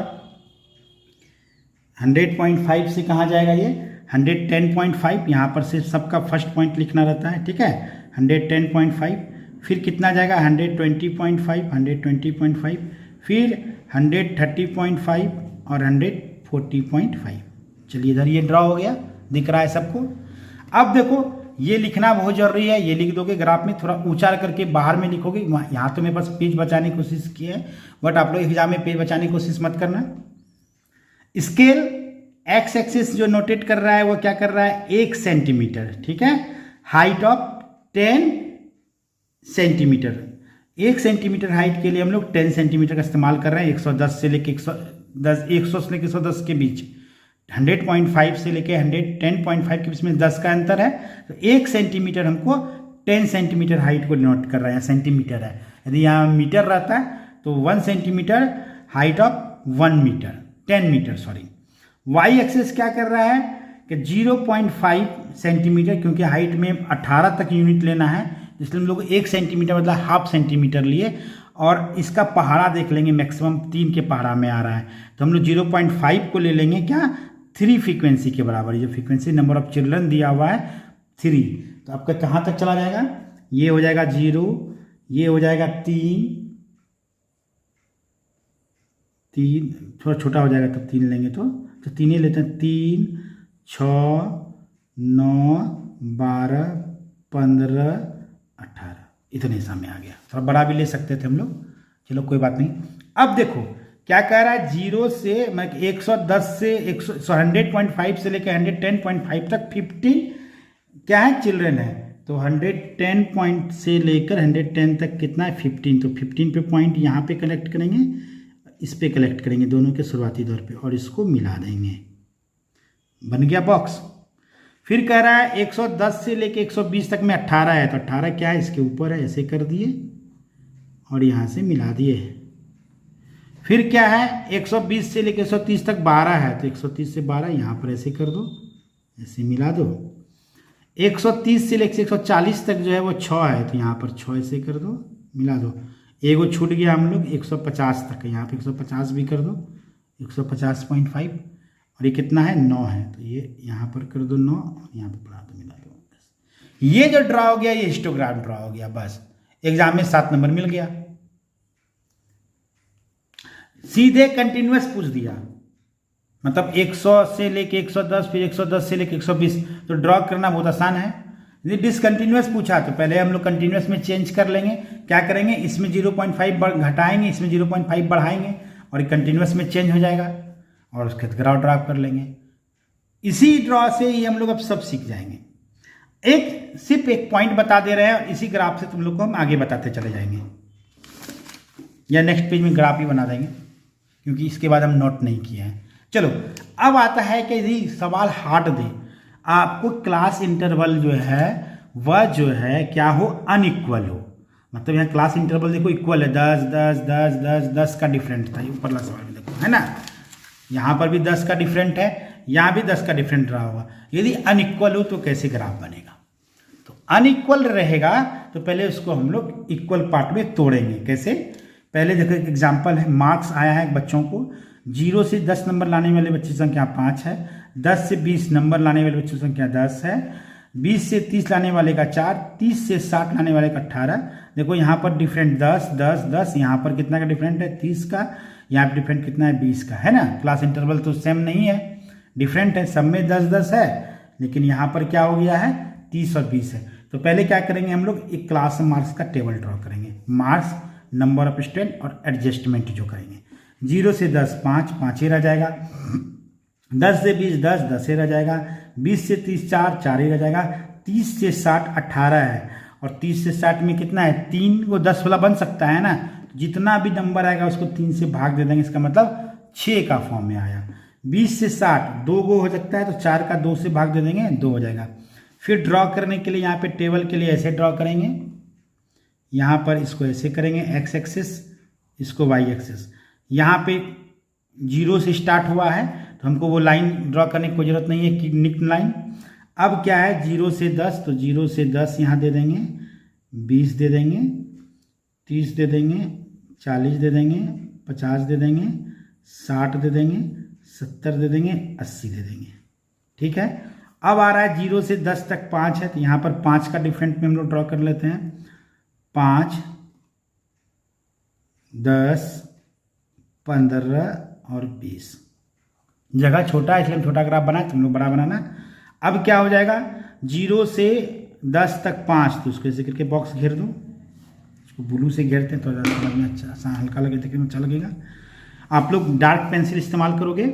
100.5 से कहाँ जाएगा? ये 110.5, यहाँ पर से सबका फर्स्ट पॉइंट लिखना रहता है, ठीक है। 110.5, फिर कितना जाएगा? 120.5, 120.5, फिर 130.5 और 140.5। चलिए इधर ये ड्रॉ हो गया, दिख रहा है सबको। अब देखो ये लिखना बहुत जरूरी है, ये लिख दोगे ग्राफ में, थोड़ा ऊंचा करके बाहर में लिखोगे। यहाँ तो मेरे पास पेज बचाने की कोशिश की है, बट आप लोग एग्जाम में पेज बचाने की कोशिश मत करना। स्केल एक्स एक्सिस जो नोटेट कर रहा है वो क्या कर रहा है? 1 सेंटीमीटर, ठीक है। Height of 10 centimetre, 1 centimetre height के लिए हम लोग 10 सेंटीमीटर का इस्तेमाल कर रहे हैं। 110 से लेके 100 से लेके 110 के बीच, 100.5 से लेके 110.5 के बीच में 10 का अंतर है, तो 1 सेंटीमीटर हमको 10 सेंटीमीटर हाइट को नोट कर रहा है, सेंटीमीटर है। यदि यहाँ मीटर रहता है तो 1 centimetre height of 1 metre, 10 metre sorry. Y axis क्या कर रहा है कि 0.5 सेंटीमीटर, क्योंकि हाइट में 18 तक यूनिट लेना है, इसलिए हम लोग 1 सेंटीमीटर मतलब हाफ सेंटीमीटर लिए। और इसका पहाड़ा देख लेंगे, मैक्सिमम 3 के पहाड़ा में आ रहा है, तो हम लोग 0.5 को ले लेंगे क्या? 3 फ्रीक्वेंसी के बराबर। ये फ्रीक्वेंसी नंबर ऑफ चिल्ड्रन दिया हुआ है 3, तो आपका कहाँ तक चला जाएगा? ये हो जाएगा 0, ये हो जाएगा 3, थोड़ा छोटा हो जाएगा तब 3 लेंगे तो 3 ही लेते हैं। 3, 6, 9, 12, 15, 18, इतने समय आ गया। थोड़ा बड़ा भी ले सकते थे हम लोग, चलो कोई बात नहीं। अब देखो क्या कह रहा है? 0 से मतलब 110 से 100.5 से लेकर 110.5 तक 15 क्या है? चिल्ड्रन है। तो 110 पॉइंट से लेकर 110 तक कितना है? 15। तो 15 पे पॉइंट यहाँ पे कलेक्ट करेंगे, इस पे कलेक्ट करेंगे, दोनों के शुरुआती दौर पे, और इसको मिला देंगे, बन गया बॉक्स। फिर कह रहा है 110 से लेके 120 तक में 18 है, तो 18 क्या है? इसके ऊपर है, ऐसे कर दिए और यहाँ से मिला दिए। फिर क्या है? 120 से लेके 130 तक 12 है, तो 130 से 12 यहाँ पर ऐसे कर दो, ऐसे मिला दो। 130 से लेके 140 तक जो है वो 6 है, तो यहाँ पर 6 ऐसे कर दो, मिला दो। एगो छूट गया हम लोग 150 तक, यहाँ पे 150 भी कर दो, 150.5, और ये कितना है? 9 है, तो ये यहाँ पर कर दो 9, और यहाँ पर बढ़ा दो, मिला दो। ये जो ड्रॉ हो गया, ये हिस्टोग्राम ड्रॉ हो गया, बस एग्जाम में 7 नंबर मिल गया। सीधे कंटिन्यूअस पूछ दिया, मतलब 100 से लेके 110, फिर 110 से लेके 120, तो ड्रॉ करना बहुत आसान है। यदि डिसकंटिन्यूअस पूछा तो पहले हम लोग कंटिन्यूअस में चेंज कर लेंगे। क्या करेंगे? इसमें 0.5 घटाएंगे, इसमें 0.5 बढ़ाएंगे, और कंटिन्यूअस में चेंज हो जाएगा, और उसके ड्रॉ कर लेंगे। इसी ड्रॉ से ही हम लोग अब सब सीख जाएंगे। एक सिर्फ एक पॉइंट बता दे रहे हैं और इसी ग्राफ से तुम लोग को हम आगे बताते चले जाएंगे, या नेक्स्ट पेज में ग्राफ ही बना देंगे क्योंकि इसके बाद हम नोट नहीं किए हैं। चलो अब आता है कि यदि सवाल हार्ड दे, आपको क्लास इंटरवल जो है वह जो है क्या हो, अनइक्वल हो। मतलब यहाँ क्लास इंटरवल देखो इक्वल है, 10 10 10 10 10 का डिफरेंट था, ऊपर वाला सवाल में देखो है ना, यहाँ पर भी 10 का डिफरेंट है, यहाँ भी 10 का डिफरेंट रहा होगा। यदि अनइक्वल हो तो कैसे ग्राफ बनेगा? तो अनइक्वल रहेगा तो पहले उसको हम लोग इक्वल पार्ट में तोड़ेंगे। कैसे? पहले देखो एक एग्जाम्पल है, मार्क्स आया है बच्चों को, 0 से 10 नंबर लाने वाले बच्चों की संख्या 5 है, 10 से 20 नंबर लाने वाले बच्चों की संख्या 10 है, 20 से 30 लाने वाले का 4, 30 से 60 लाने वाले का 18। देखो यहाँ पर डिफरेंट 10 10 10, यहाँ पर कितना का डिफरेंट है, 30 का, यहाँ पर डिफरेंट कितना है, 20 का, है ना। क्लास इंटरवल तो सेम नहीं है, डिफरेंट है, सब में 10 10 है, लेकिन यहाँ पर क्या हो गया है, 30 और 20 है। तो पहले क्या करेंगे हम लोग, एक क्लास मार्क्स का टेबल ड्रॉ करेंगे, मार्क्स, नंबर ऑफ स्टूडेंट और एडजस्टमेंट जो करेंगे। 0 से 10 5 5 ही रह जाएगा, 10 से 20 10 10 ही रह जाएगा, 20 से 30 4 4 ही रह जाएगा, 30 से 60 18 है, और 30 से 60 में कितना है, 3 को 10 वाला बन सकता है ना, तो जितना भी नंबर आएगा उसको 3 से भाग दे देंगे, इसका मतलब 6 का फॉर्म में आया। 20 से 60 2 गो हो सकता है, तो 4 का 2 से भाग दे देंगे, 2 हो जाएगा। फिर ड्रॉ करने के लिए यहाँ पे टेबल के लिए ऐसे ड्रॉ करेंगे, यहाँ पर इसको ऐसे करेंगे एक्स एक्सिस, इसको वाई एक्सिस। यहाँ पे 0 से स्टार्ट हुआ है तो हमको वो लाइन ड्रॉ करने की कोई ज़रूरत नहीं है कि निक लाइन। अब क्या है, 0 से 10, तो 0 से 10 यहाँ दे देंगे, 20 दे देंगे, 30 दे देंगे, 40 दे देंगे, 50 दे देंगे, 60 दे देंगे, 70 दे देंगे, 80 दे देंगे। ठीक है। अब आ रहा है 0 से 10 तक 5 है, तो यहाँ पर 5 का डिफरेंट में हम लोग ड्रॉ कर लेते हैं, 5 10 15 और 20। जगह छोटा है इसलिए हम छोटा ग्राफ बनाए, तुम लोग बड़ा बनाना। अब क्या हो जाएगा, 0 से 10 तक 5, तो उसको ऐसे करके बॉक्स घेर दो, इसको ब्लू से घेरते हैं तो ज़्यादा समझ में अच्छा हल्का लगे, देखने में अच्छा लगेगा। आप लोग डार्क पेंसिल इस्तेमाल करोगे।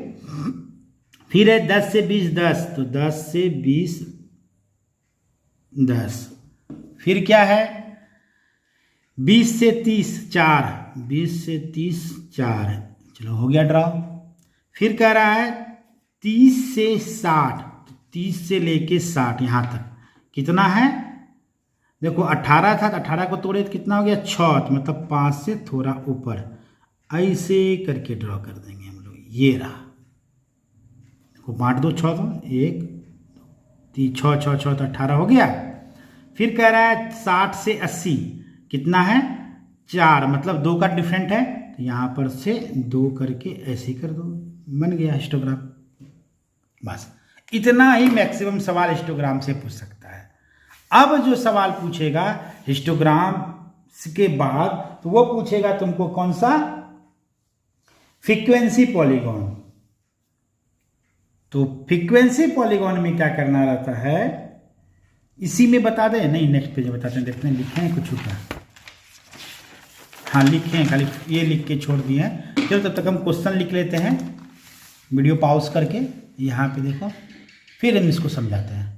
फिर है 10 से 20 10, तो 10 से 20 10। फिर क्या है, 20 से 30 4, 20 से 30 4, चलो हो गया ड्रॉ। फिर कह रहा है 30 से 60, 30 से लेके 60 यहाँ तक कितना है, देखो 18 था तो 18 को तोड़े तो कितना हो गया 6, तो मतलब 5 से थोड़ा ऊपर, ऐसे करके ड्रॉ कर देंगे हम लोग। ये रहा, देखो बांट दो 6 तो 1 3 6 6 6 तो 18 हो गया। फिर कह रहा है 60 से 80 कितना है 4, मतलब 2 का डिफरेंट है, तो यहाँ पर से 2 करके ऐसे कर दो, बन गया हिस्टोग्राम। बस इतना ही मैक्सिमम सवाल हिस्टोग्राम से पूछ सकता है। अब जो सवाल पूछेगा हिस्टोग्राम के बाद, तो वो पूछेगा तुमको कौन सा, फ्रीक्वेंसी पॉलीगॉन। तो फ्रीक्वेंसी पॉलीगॉन में क्या करना रहता है, इसी में बता दें, नहीं नेक्स्ट पेज में बताते हैं, देखते हैं लिखे हैं कुछ ऊपर, हाँ लिखे हैं, खाली ये लिख के छोड़ दिए हैं। चलो तब तक हम क्वेश्चन लिख लेते हैं, वीडियो पॉज करके, यहाँ पे देखो, फिर हम इसको समझाते हैं।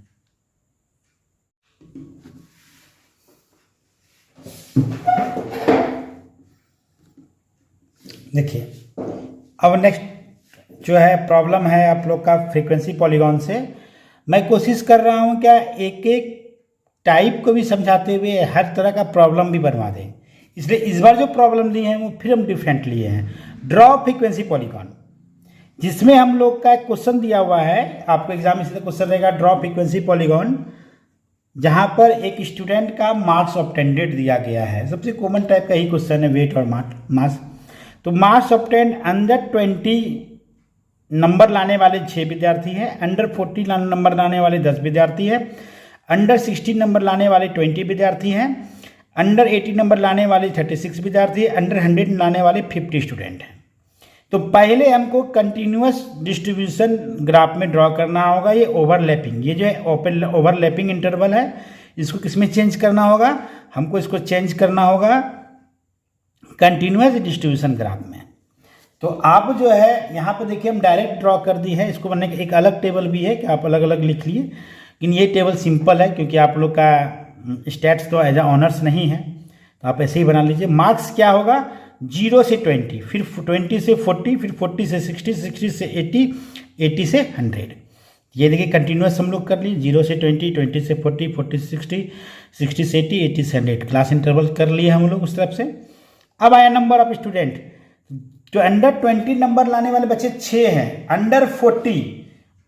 देखिए अब नेक्स्ट जो है प्रॉब्लम है आप लोग का फ्रीक्वेंसी पॉलीगॉन से। मैं कोशिश कर रहा हूँ क्या एक एक टाइप को भी समझाते हुए हर तरह का प्रॉब्लम भी बनवा दें, इसलिए इस बार जो प्रॉब्लम लिए हैं वो फिर हम डिफरेंट लिए हैं। ड्रॉ फ्रीक्वेंसी पॉलीगॉन, जिसमें हम लोग का क्वेश्चन दिया हुआ है, आपको एग्जाम में से क्वेश्चन रहेगा ड्रॉ फ्रीक्वेंसी पॉलीगॉन, जहां पर एक स्टूडेंट का मार्क्स ऑब्टेंडेड दिया गया है। सबसे कॉमन टाइप का ही क्वेश्चन है, वेट और मार्क्स। तो मार्क्स ऑब्टेंड अंडर 20 नंबर लाने वाले 6 विद्यार्थी हैं, अंडर 40 नंबर लाने वाले 10 विद्यार्थी हैं, अंडर 60 नंबर लाने वाले 20 विद्यार्थी हैं, अंडर 80 नंबर लाने वाले 36 विद्यार्थी, अंडर 100 लाने वाले 50 स्टूडेंट हैं। तो पहले हमको कंटिन्यूअस डिस्ट्रीब्यूशन ग्राफ में ड्रॉ करना होगा। ये ओवरलैपिंग, ये जो है ओवरलैपिंग इंटरवल है, इसको किस में चेंज करना होगा, हमको इसको चेंज करना होगा कंटिन्यूअस डिस्ट्रीब्यूशन ग्राफ में। तो आप जो है यहाँ पर देखिए हम डायरेक्ट ड्रॉ कर दी है, इसको बनने एक अलग टेबल भी है कि आप अलग अलग लिख लिए। लेकिन ये टेबल सिंपल है क्योंकि आप लोग का स्टैट्स तो एज ए ऑनर्स नहीं है, तो आप ऐसे ही बना लीजिए। मार्क्स क्या होगा, 0 से 20, फिर 20 से 40, फिर 40 से 60, 60 से 80, 80 से 100। ये देखिए कंटिन्यूस हम लोग कर लिए, 0 से 20, 20 से 40, 40 से 60, 60 से 80, 80 से 100, क्लास इंटरवल कर लिए हम लोग उस तरफ से। अब आया नंबर ऑफ स्टूडेंट, तो अंडर 20 नंबर लाने वाले बच्चे 6 हैं,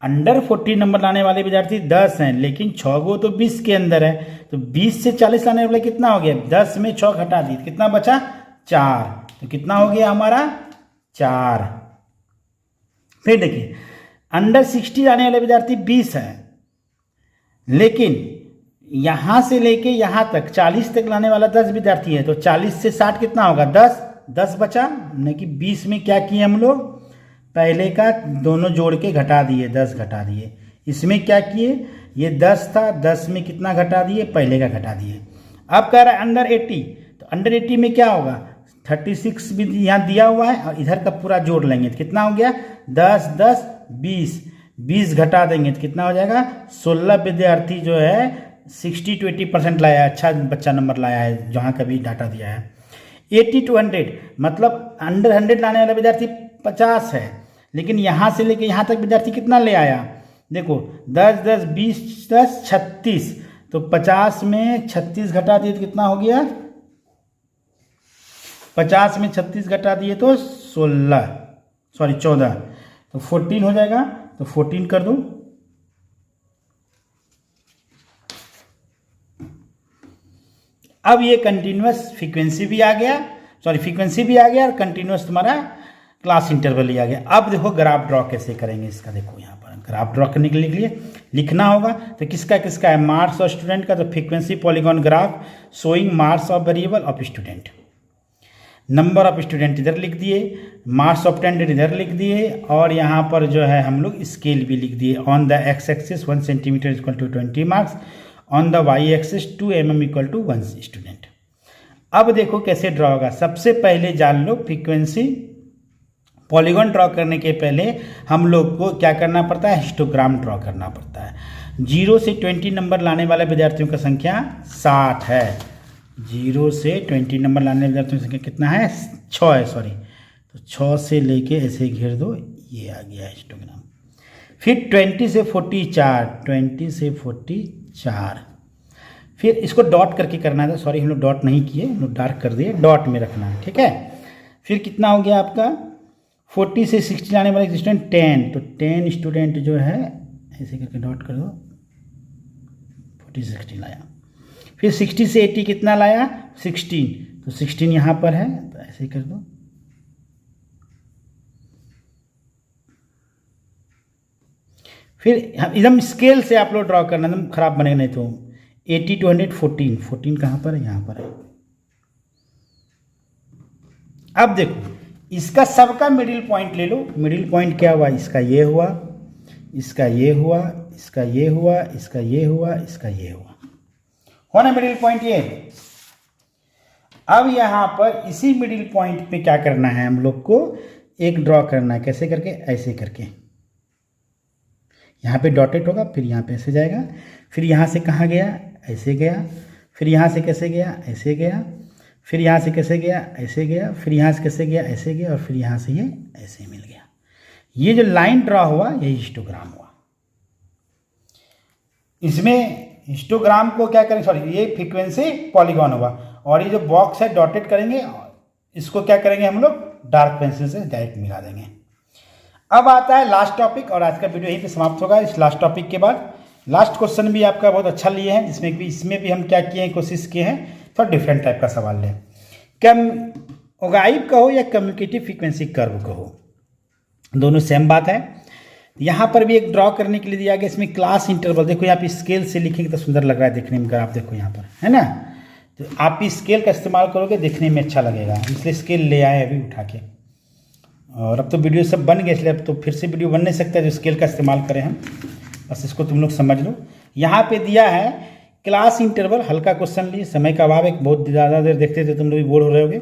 अंडर 40 नंबर लाने वाले विद्यार्थी 10 हैं, लेकिन 6 गो तो 20 के अंदर है, तो 20 से 40 लाने वाले कितना हो गया, 10 में 6 घटा दी, कितना बचा 4, तो कितना हो गया हमारा 4। फिर देखिए अंडर 60 लाने वाले विद्यार्थी 20 हैं, लेकिन यहां से लेके यहां तक 40 तक लाने वाला 10 विद्यार्थी है, तो 40 से 60 कितना होगा 10 बचा, यानी कि 20 में क्या किए हम लोग, पहले का दोनों जोड़ के घटा दिए, 10 घटा दिए। इसमें क्या किए, ये 10 था, 10 में कितना घटा दिए, पहले का घटा दिए। अब कह रहा है अंडर 80, तो अंडर 80 में क्या होगा, 36 भी यहाँ दिया हुआ है और इधर का पूरा जोड़ लेंगे तो कितना हो गया 10 10 20 घटा देंगे तो कितना हो जाएगा 16 विद्यार्थी जो है 60 to 80% लाया है, अच्छा बच्चा नंबर लाया है जहाँ का भी डाटा दिया है। 80 to 100 मतलब अंडर 100 लाने वाला विद्यार्थी 50 है, लेकिन यहाँ से लेके यहाँ तक विद्यार्थी कितना ले आया, देखो 10 10 20 10 36, तो 50 में 36 घटा दिए तो कितना हो गया, 50 में 36 घटा दिए तो 14, तो 14 हो जाएगा, तो 14 कर दो। अब ये कंटिन्यूस फ्रीक्वेंसी भी आ गया, फ्रीक्वेंसी भी आ गया और कंटिन्यूस तुम्हारा क्लास इंटरवल ही आ गया। अब देखो ग्राफ ड्रॉ कैसे करेंगे इसका, देखो यहाँ पर ग्राफ ड्रॉ करने के लिए लिखना होगा, तो किसका किसका है, मार्क्स ऑफ स्टूडेंट का, तो frequency polygon graph showing marks of variable of student, number of student इधर लिख दिए, मार्क्स ऑफ अटेंडेड इधर लिख दिए, और यहाँ पर जो है हम लोग स्केल भी लिख दिए। On the X axis 1 centimetre equal to 20 marks, on the Y axis 2 mm equal to 1 student. अब देखो कैसे ड्रॉ होगा, सबसे पहले जान लो फ्रीक्वेंसी पॉलीगॉन ड्रॉ करने के पहले हम लोग को क्या करना पड़ता है, हिस्टोग्राम ड्रॉ करना पड़ता है। 0 से 20 नंबर लाने वाले विद्यार्थियों का संख्या 60 है, 0 से 20 नंबर लाने वाले विद्यार्थियों की संख्या कितना है, 6 है, तो 6 से लेके ऐसे घेर दो, ये आ गया हिस्टोग्राम। फिर 20 से 44, 20 से 44, फिर इसको डॉट करके करना है, हम लोग डॉट नहीं किए, हम लोग डार्क कर दिए, डॉट में रखना है, ठीक है। फिर कितना हो गया आपका, 40 से 60 लाने वाले स्टूडेंट 10, तो 10 स्टूडेंट जो है ऐसे करके डॉट कर दो, 40 से 60 लाया। फिर 60 से 80 कितना लाया, 16, तो 16 यहाँ पर है, तो ऐसे ही कर दो। फिर एकदम स्केल से आप लोग ड्रॉ करना, एकदम खराब बनेगा नहीं तो। 80 to 100 14 कहाँ पर है, यहाँ पर है। अब देखो इसका सबका मिडिल पॉइंट ले लो, मिडिल पॉइंट क्या हुआ, इसका ये हुआ, इसका ये हुआ, इसका ये हुआ, इसका ये हुआ, इसका ये हुआ ना मिडिल पॉइंट ये। अब यहाँ पर इसी मिडिल पॉइंट पे क्या करना है, हम लोग को एक ड्रॉ करना है, कैसे करके, ऐसे करके, यहाँ पे डॉटेड होगा, फिर यहाँ पे ऐसे जाएगा, फिर यहाँ से कहाँ गया, ऐसे गया, फिर यहाँ से कैसे गया, ऐसे गया, फिर यहाँ से कैसे गया, ऐसे गया, फिर यहाँ से कैसे गया, ऐसे गया, और फिर यहाँ से ये ऐसे मिल गया। ये जो लाइन ड्रॉ हुआ यही हिस्टोग्राम हुआ। इसमें हिस्टोग्राम को क्या करेंगे, ये फ्रीक्वेंसी पॉलीगॉन हुआ, और ये जो बॉक्स है डॉटेड करेंगे, इसको क्या करेंगे हम लोग डार्क पेंसिल से डायरेक्ट मिला देंगे। अब आता है लास्ट टॉपिक, और आज का वीडियो यहीं पे समाप्त होगा। इस लास्ट टॉपिक के बाद लास्ट क्वेश्चन भी आपका बहुत अच्छा लिए हैं, जिसमें भी इसमें भी हम क्या किए हैं, कोशिश किए हैं थोड़ा डिफरेंट टाइप का सवाल लें। ओगाइव कहो या कम्युनिकेटिव फ्रीक्वेंसी कर्व कहो, दोनों सेम बात है। यहाँ पर भी एक ड्रॉ करने के लिए दिया गया, इसमें क्लास इंटरवल, देखो यहाँ पे स्केल से लिखेंगे तो सुंदर लग रहा है देखने में, अगर आप देखो यहाँ पर है ना, तो आप इस स्केल का इस्तेमाल करोगे देखने में अच्छा लगेगा, इसलिए स्केल ले आए अभी उठा के। और अब तो वीडियो सब बन गए, इसलिए अब तो फिर से वीडियो बन नहीं सकता जो स्केल का इस्तेमाल करें हम, बस इसको तुम लोग समझ लो। यहाँ पे दिया है क्लास इंटरवल, हल्का क्वेश्चन लिए, समय का अभाव है, बहुत ज़्यादा देर देखते थे तुम लोग भी बोर हो रहे होगे।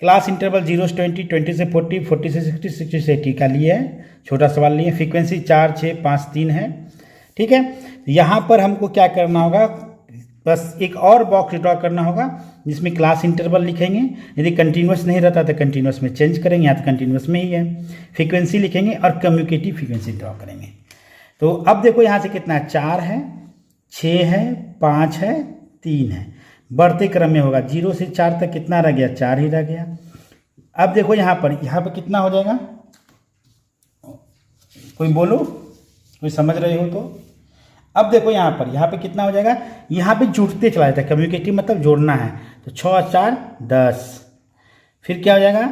क्लास इंटरवल 0 से 20, 20 से 40, 40 से 60, 60 से 80 का लिए है, छोटा सवाल लिए। फ्रीक्वेंसी 4 6 5 3 है, ठीक है। तो यहाँ पर हमको क्या करना होगा, बस एक और बॉक्स ड्रॉ करना होगा जिसमें क्लास इंटरवल लिखेंगे। यदि कंटिन्यूस नहीं रहता तो कंटिन्यूस में चेंज करेंगे, यहाँ तो कंटिन्यूस में ही है। फ्रीक्वेंसी लिखेंगे और कम्युनिकेटिव फ्रीक्वेंसी ड्रॉ करेंगे। तो अब देखो यहाँ से कितना है, 4 है, 6 है, 5 है, 3 है। बढ़ते क्रम में होगा, 0 से 4 तक कितना रह गया, 4 ही रह गया। अब देखो यहाँ पर कितना हो जाएगा, कोई बोलो, कोई समझ रहे हो तो। अब देखो यहाँ पे कितना हो जाएगा, यहाँ पे जुड़ते चला जाता है। कम्युनिकेटिव मतलब जोड़ना है, तो 6 और 4 10। फिर क्या हो जाएगा,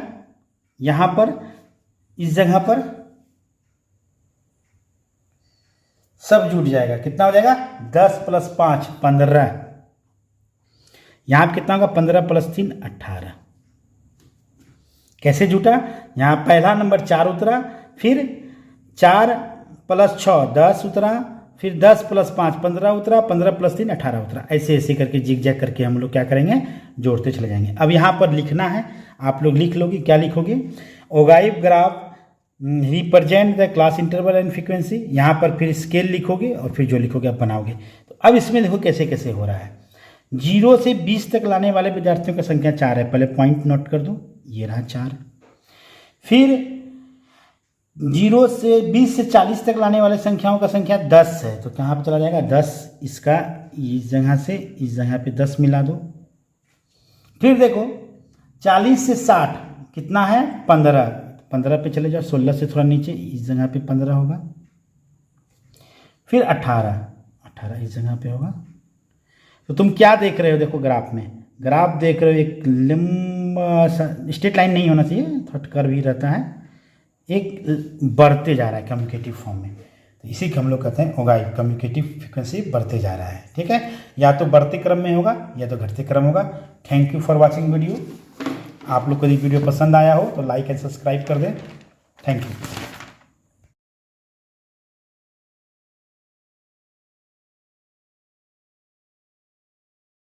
यहाँ पर इस जगह पर सब जुड़ जाएगा। कितना हो जाएगा, 10 + 5 15। यहाँ पे कितना होगा, 15 + 3 18। कैसे जुटा, यहाँ पहला नंबर 4 उतरा, फिर 4 + 6 10 उतरा, फिर 10 + 5 15 उतरा, 15 + 3 18 उतरा। ऐसे ऐसे करके जिग जैग करके हम लोग क्या करेंगे, जोड़ते चले जाएंगे। अब यहाँ पर लिखना है, आप लोग लिख लोगे, क्या लिखोगे, ogive graph represent the class interval and frequency. यहाँ पर फिर स्केल लिखोगे और फिर जो लिखोगे आप बनाओगे। तो अब इसमें देखो कैसे कैसे हो रहा है। 0 से 20 तक लाने वाले विद्यार्थियों की संख्या 4 है, पहले पॉइंट नोट कर दो, ये रहा 4। फिर 0 से 20 से 40 तक लाने वाले संख्याओं का संख्या 10 है, तो कहाँ पर चला जाएगा 10, इसका इस जगह से इस जगह पे 10 मिला दो। फिर देखो 40 से 60 कितना है, 15 पे चले जाओ, 16 से थोड़ा नीचे इस जगह पे 15 होगा। फिर 18 इस जगह पे होगा। तो तुम क्या देख रहे हो, देखो ग्राफ में, ग्राफ देख रहे हो एक लंबा सा, स्ट्रेट लाइन नहीं होना चाहिए, थोड़ा कर्व ही रहता है, एक बढ़ते जा रहा है कम्युनिकेटिव फॉर्म में। तो इसी को हम लोग कहते हैं ओगाइव, कम्युनिकेटिव फ्रीक्वेंसी बढ़ते जा रहा है। ठीक है, या तो बढ़ते क्रम में होगा या तो घटते क्रम होगा। Thank you for watching video. आप लोग को यदि वीडियो पसंद आया हो तो लाइक एंड सब्सक्राइब कर दें। Thank you.